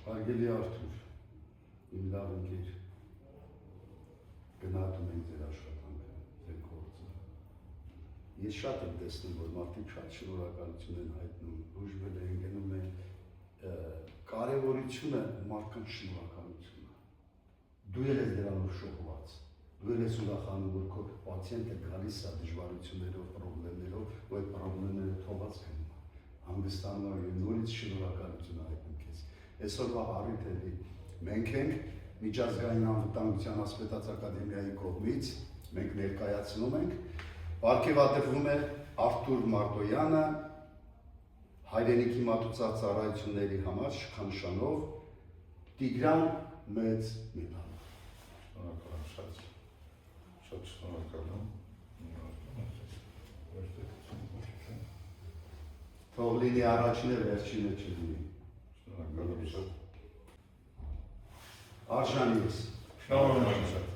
Հարգելի Արթուր, իմ լավ ընկեր, գնահատում ենք ձեր աշխատանքը, ձեր գործը։ Ես շատ եմ տեսնում, որ մարդիկ շատ շնորհակալություն են հայտնում, ուժվել են, գնում են, կարևորությունը մարդկանց շնորհակալությունն է։ Դու ես դրանով շոկված, դու ես ուրախանում, որ քո պացիենտը գալիս է դժվարություններով, խնդիրներով, որ այդ խնդիրները թողած գնում է, հանգստանում է, նորից շնորհակալություն հայտնում քեզ։ Այսօրվա առիթ էլի մենք ենք Միջազգային անվտանգության ասպետաց ակադեմիայի կողմից, մենք ներկայացնում ենք, պարգևատրվում է Արթուր Մարտոյանը հայրենիքի մատուցած ծառայությունների համար շքանշանով Տիգրան մեծ մեդալ։ Շատ շնորհակալ եմ։ Թող լինի առաջինը, վերջինը չլինի։ Շնորհակալ եմ շատ։ Արժանի ես։ Շնորհակալ եմ շատ։